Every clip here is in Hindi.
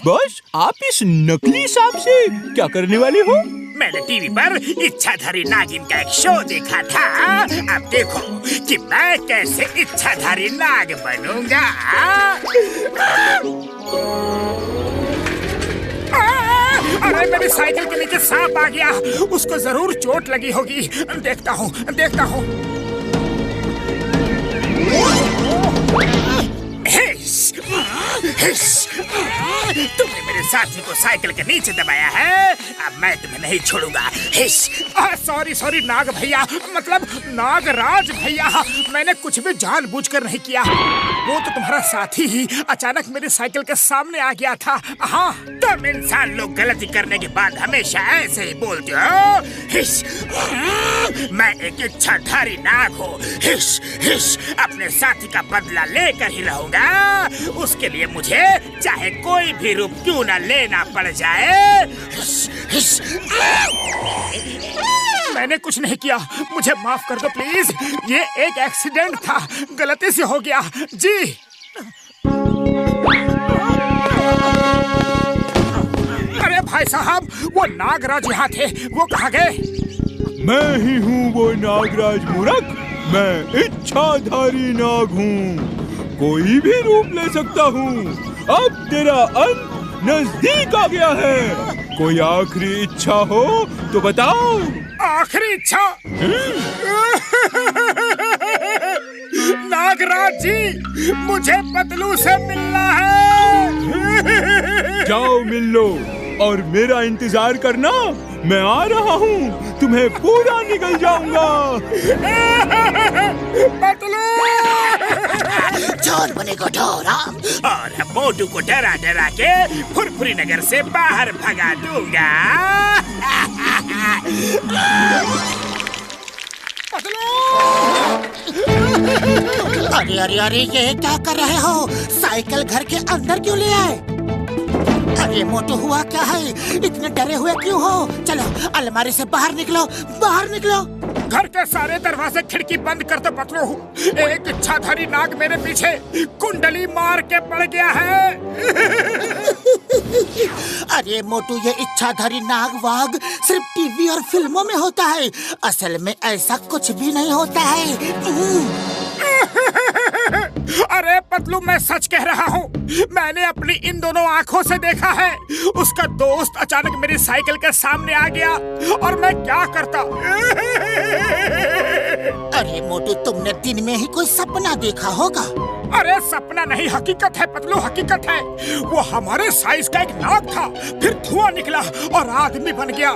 बॉस, आप इस नकली सांप से क्या करने वाले हो? मैंने टीवी पर इच्छाधारी नागिन का एक शो देखा था। अब देखो कि मैं कैसे इच्छाधारी नाग बनूंगा। अरे मेरी साइकिल के नीचे सांप आ गया। उसको जरूर चोट लगी होगी। देखता हूँ। तुमने मेरे साथी को साइकिल के नीचे दबाया है। अब मैं तुम्हें नहीं छोड़ूंगा। सॉरी नाग भैया, मतलब नागराज भैया, मैंने कुछ भी जानबूझकर नहीं किया। वो तो तुम्हारा साथी ही अचानक मेरी साइकिल के सामने आ गया था। हाँ, तुम इंसान लोग गलती करने के बाद हमेशा ऐसे ही बोलते हो। मैं एक इच्छाधारी नाग हूँ। अपने साथी का बदला लेकर ही रहूंगा। उसके लिए मुझे चाहे कोई भी रूप क्यों ना लेना पड़ जाए। मैंने कुछ नहीं किया, मुझे माफ कर दो प्लीज। ये एक एक्सीडेंट था, गलती से हो गया जी। अरे भाई साहब, वो नागराज यहाँ थे, वो कहाँ गए? मैं ही हूँ वो नागराज मूर्ख। मैं इच्छाधारी नाग हूँ, कोई भी रूप ले सकता हूँ। अब तेरा अंत नजदीक आ गया है। कोई आखिरी इच्छा हो तो बताओ। आखिरी इच्छा? नागराज जी, मुझे पतलू से मिलना है। जाओ मिल लो और मेरा इंतजार करना। मैं आ रहा हूँ, तुम्हें पूरा निकल जाऊंगा। पतलू! चोर बने को ढोरा। और मोटू को डरा डरा के फुरफुरी नगर से बाहर भगा दूंगा। अरे ये क्या कर रहे हो? साइकिल घर के अंदर क्यों ले आए? अरे मोटू, हुआ क्या है? इतने डरे हुए क्यों हो? चलो अलमारी से बाहर निकलो, बाहर निकलो। घर के सारे दरवाजे खिड़की बंद कर दो पतलू। एक इच्छाधारी नाग मेरे पीछे कुंडली मार के पड़ गया है। अरे मोटू, ये इच्छाधारी नाग वाग सिर्फ टीवी और फिल्मों में होता है। असल में ऐसा कुछ भी नहीं होता है। अरे पतलू, मैं सच कह रहा हूँ। मैंने अपनी इन दोनों आँखों से देखा है। उसका दोस्त अचानक मेरी साइकिल के सामने आ गया और मैं क्या करता। अरे मोटू, तुमने दिन में ही कोई सपना देखा होगा। अरे सपना नहीं, हकीकत है पतलू, हकीकत है। वो हमारे साइज का एक नाग था, फिर धुआं निकला और आदमी बन गया।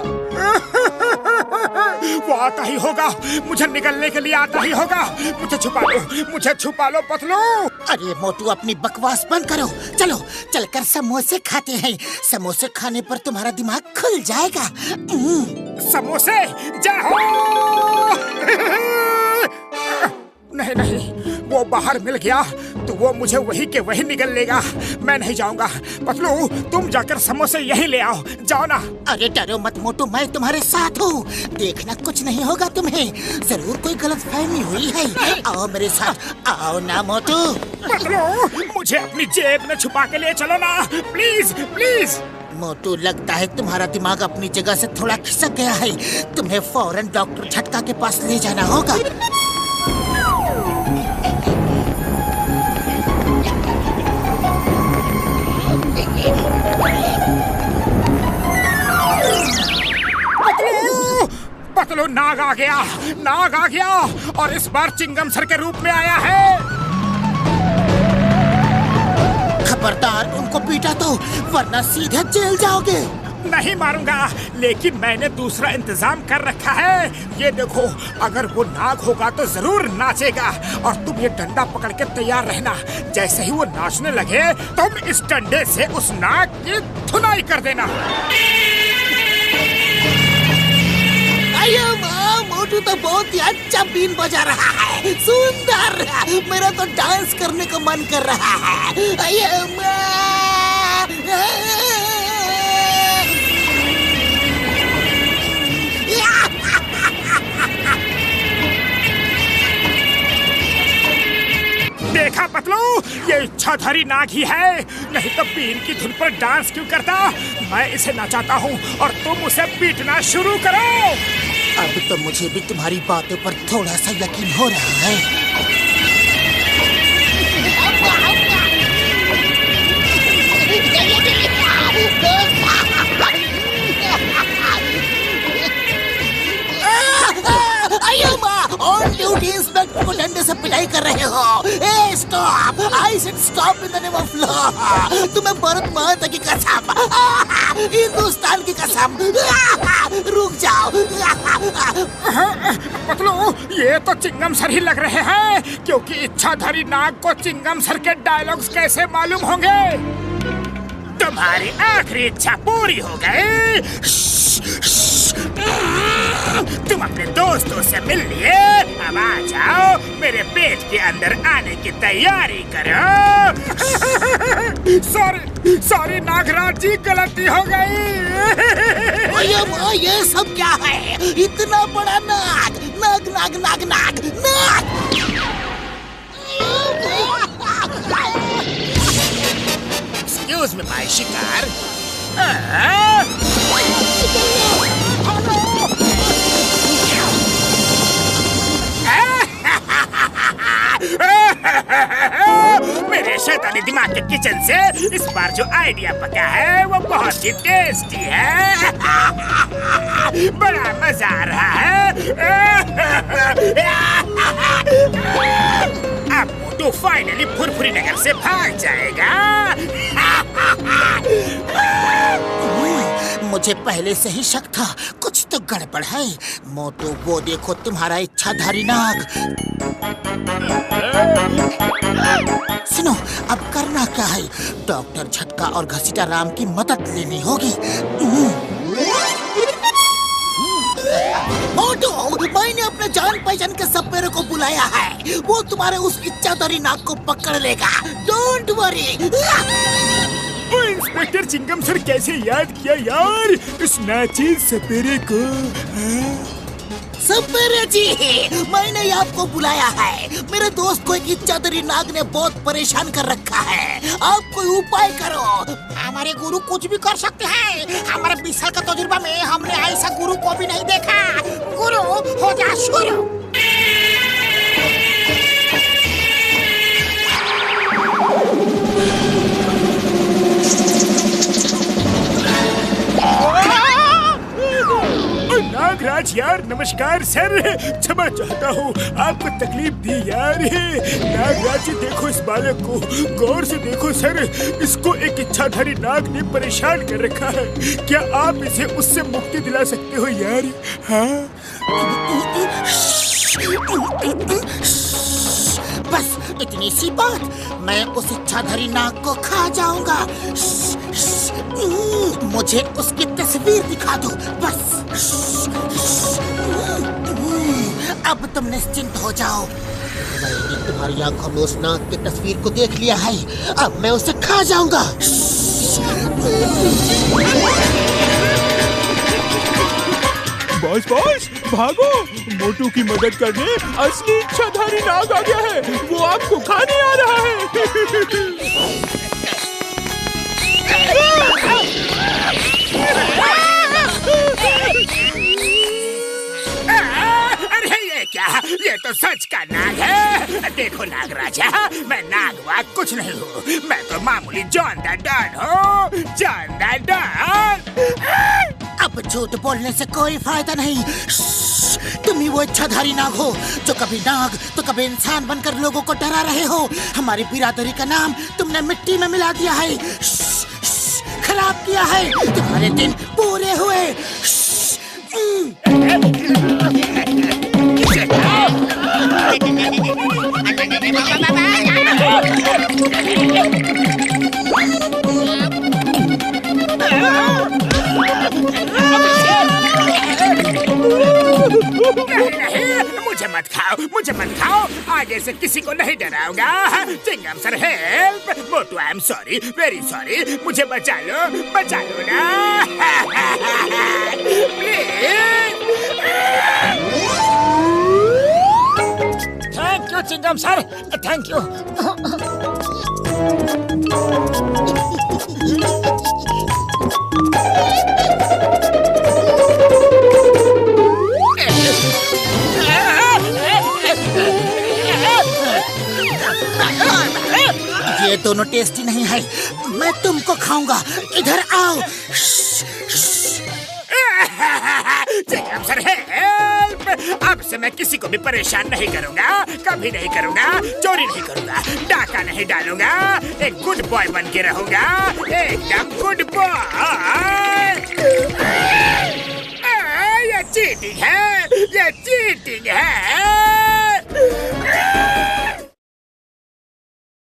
वो आता ही होगा, मुझे निकलने के लिए आता ही होगा। मुझे छुपा लो पतलू। अरे मोटू, अपनी बकवास बंद करो। चलो चलकर समोसे खाते हैं। समोसे खाने पर तुम्हारा दिमाग खुल जाएगा। समोसे? जय हो। नहीं, वो बाहर मिल गया तो वो मुझे वही के वही निगल लेगा। मैं नहीं जाऊंगा। पतलू, तुम जाकर समोसे यहीं ले आओ। जाओ ना। अरे डरो मत मोटू, मैं तुम्हारे साथ हूँ। देखना, कुछ नहीं होगा तुम्हें। जरूर कोई गलतफहमी हुई है। आओ मेरे साथ, आओ ना मोटू। पतलू, मुझे अपनी जेब में छुपा के ले चलो ना, प्लीज प्लीज। मोटू, लगता है तुम्हारा दिमाग अपनी जगह से थोड़ा खिसक गया है। तुम्हें फौरन डॉक्टर झटका के पास ले जाना होगा। पतलू, नाग आ गया और इस बार चिंगम सर के रूप में आया है। खबरदार, उनको पीटा तो, वरना सीधे जेल जाओगे। नहीं मारूंगा, लेकिन मैंने दूसरा इंतजाम कर रखा है। ये देखो, अगर वो नाग होगा तो जरूर नाचेगा और तुम ये डंडा पकड़ के तैयार रहना। जैसे ही वो नाचने लगे, तुम इस डंडे से उस नाग की धुनाई कर देना। मोटू तो बहुत ही अच्छा बीन बजा रहा है। सुंदर, मेरा तो डांस करने का मन कर रहा है। देखा पतलू, ये इच्छा इच्छाधारी नाग ही है, नहीं तो बीन की धुन पर डांस क्यों करता। मैं इसे नचाता हूँ और तुम उसे पीटना शुरू करो। अब तो मुझे भी तुम्हारी बातों पर थोड़ा सा यकीन हो रहा है। ऑन ड्यूटी इंस्पेक्टर को डंडे से पिटाई कर रहे हो। ए stop! I said stop in the name of law. तुम्हें भारत माता की कसम, हिंदुस्तान की कसम, रुक जाओ। मतलब ये तो चिंगम सर ही लग रहे हैं, क्योंकि इच्छाधारी नाग को चिंगम सर के डायलॉग्स कैसे मालूम होंगे। तुम्हारी आखिरी इच्छा पूरी हो गई। तुम अपने दोस्तों से मिल लिए, अब आ जाओ, मेरे पेट के अंदर आने की तैयारी करो। सॉरी नागराज जी, गलती हो गई। ये सब क्या है? इतना बड़ा नाग नाग नाग नाग नाग नाग। एक्सक्यूज मी माय शिकार। मेरे शैतानी दिमाग के किचन से इस बार जो आइडिया पका है वो बहुत ही टेस्टी है। बड़ा मजा आ रहा है। अब मोटू फाइनली फुरफुरी नगर से भाग जाएगा। मुझे पहले से ही शक था, कुछ तो गड़बड़ है। मोटू, वो देखो तुम्हारा इच्छाधारी नाग। सुनो, अब करना क्या है? डॉक्टर झटका और घसीटा राम की मदद लेनी होगी। मोटू, मैंने अपने जान पहचान के सपेरे को बुलाया है। वो तुम्हारे उस इच्छाधारी नाग को पकड़ लेगा। Don't worry. Inspector Chingam sir कैसे याद किया यार इस नाचिज सपेरे को। सपेरे जी, मैंने आपको बुलाया है। मेरे दोस्त को एक इच्छाधारी नाग ने बहुत परेशान कर रखा है। आप कोई उपाय करो। हमारे गुरु कुछ भी कर सकते हैं। हमारे 20 साल का तजुर्बा में हमने ऐसा गुरु को भी नहीं देखा। गुरु, हो जा शुरू। नागराज यार, नमस्कार सर। क्षमा चाहता हूँ आपको तकलीफ दी यार। नागराज जी देखो इस बालक को, गौर से देखो सर। इसको एक इच्छाधारी नाग ने परेशान कर रखा है। क्या आप इसे उससे मुक्ति दिला सकते हो यार? हाँ? बस इतनी सी बात, मैं उस इच्छाधारी नाग को खा जाऊंगा। मुझे उसकी तस्वीर दिखा दो बस। अब तुम निश्चिंत हो जाओ। मैंने तुम्हारी आंखों में उस नाग की तस्वीर को देख लिया है। अब मैं उसे खा जाऊंगा। बॉस बॉस, भागो, मोटू की मदद करने असली इच्छाधारी नाग आ गया है। वो आपको खाने आ रहा है। अरे ये क्या? ये तो सच का नाग है। देखो नागराजा, मैं नाग वाग कुछ नहीं हूँ। मैं तो मामूली जॉन द डॉन हूँ। John the don. अब झूठ बोलने से कोई फायदा नहीं। तुम ही वो इच्छाधारी नाग हो जो कभी नाग तो कभी इंसान बनकर लोगों को डरा रहे हो। हमारी बिरादरी का नाम तुमने मिट्टी में मिला दिया है, खराब किया है। तुम्हारे दिन पूरे हुए। नहीं, मुझे मत खाओ। आगे से किसी को नहीं डराऊंगा। Chingam sir help. Motu I am sorry, very sorry. मुझे बचा लो ना। Thank you Chingam sir, thank you. ये दोनों टेस्टी नहीं है, मैं तुमको खाऊंगा। इधर आओ। Chingam sir help! अब से मैं किसी को भी परेशान नहीं करूंगा, कभी नहीं करूंगा, चोरी नहीं करूंगा, डाका नहीं डालूंगा, एक गुड बॉय बन के रहूंगा, एकदम गुड बॉय। ये चीटिंग है, ये चीटिंग है।